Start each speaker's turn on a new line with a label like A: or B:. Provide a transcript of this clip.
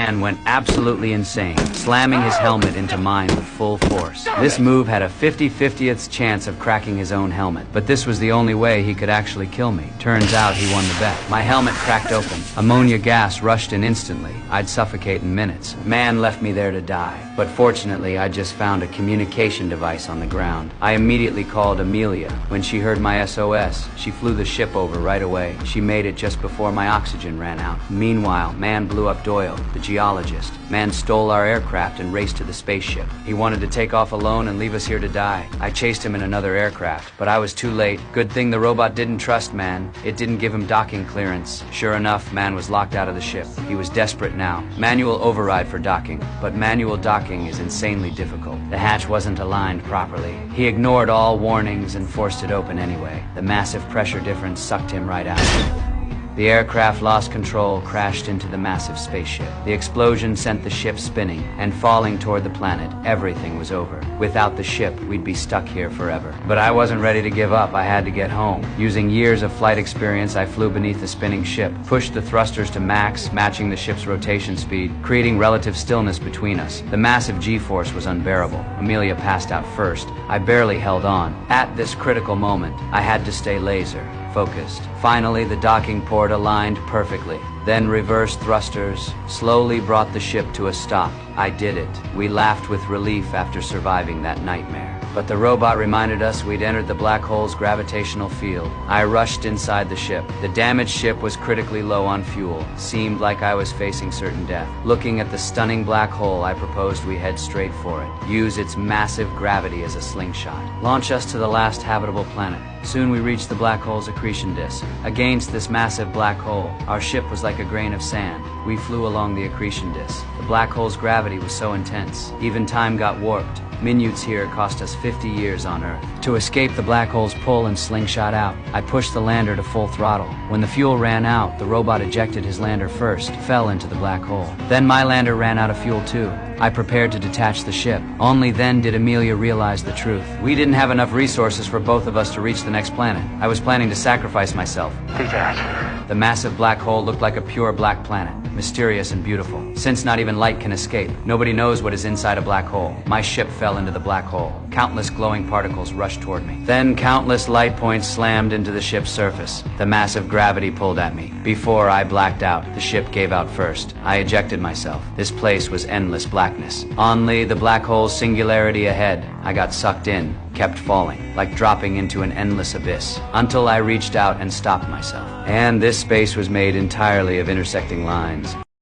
A: man went absolutely insane, slamming his helmet into mine with full force. This move had a 50/50th chance of cracking his own helmet, but this was the only way he could actually kill me. Turns out he won the bet. My helmet cracked open. Ammonia gas rushed in instantly. I'd suffocate in minutes. Man left me there to die. But fortunately, I just found a communication device on the ground. I immediately called Amelia. When she heard my SOS, she flew the ship over right away. She made it just before my oxygen ran out. Meanwhile, Man blew up Doyle, the geologist. Man stole our aircraft and raced to the spaceship. He wanted to take off alone and leave us here to die. I chased him in another aircraft, but I was too late. Good thing the robot didn't trust Man. It didn't give him docking clearance. Sure enough, Man was locked out of the ship. He was desperate now. Manual override for docking, but manual docking is insanely difficult. The hatch wasn't aligned properly. He ignored all warnings and forced it open anyway. The massive pressure difference sucked him right out. The aircraft lost control, crashed into the massive spaceship. The explosion sent the ship spinning and falling toward the planet. Everything was over. Without the ship, we'd be stuck here forever. But I wasn't ready to give up. I had to get home. Using years of flight experience, I flew beneath the spinning ship, pushed the thrusters to max, matching the ship's rotation speed, creating relative stillness between us. The massive G-force was unbearable. Amelia passed out first. I barely held on. At this critical moment, I had to stay laser focused. Finally, the docking port aligned perfectly. Then reverse thrusters slowly brought the ship to a stop. I did it. We laughed with relief after surviving that nightmare. But the robot reminded us we'd entered the black hole's gravitational field. I rushed inside the ship. The damaged ship was critically low on fuel. Seemed like I was facing certain death. Looking at the stunning black hole, I proposed we head straight for it. Use its massive gravity as a slingshot. Launch us to the last habitable planet. Soon we reached the black hole's accretion disk. Against this massive black hole, our ship was like a grain of sand. We flew along the accretion disk. The black hole's gravity was so intense, even time got warped. Minutes here cost us 50 years on Earth. To escape the black hole's pull and slingshot out, I pushed the lander to full throttle. When the fuel ran out, the robot ejected his lander first, fell into the black hole. Then my lander ran out of fuel too. I prepared to detach the ship. Only then did Amelia realize the truth. We didn't have enough resources for both of us to reach the next planet. I was planning to sacrifice myself. The massive black hole looked like a pure black planet, mysterious and beautiful. Since not even light can escape, nobody knows what is inside a black hole. My ship fell into the black hole. Countless glowing particles rushed toward me. Then countless light points slammed into the ship's surface. The massive gravity pulled at me. Before I blacked out, the ship gave out first. I ejected myself. This place was endless blackness. Only the black hole's singularity ahead. I got sucked in, kept falling, like dropping into an endless abyss, until I reached out and stopped myself. And this space was made entirely of intersecting lines.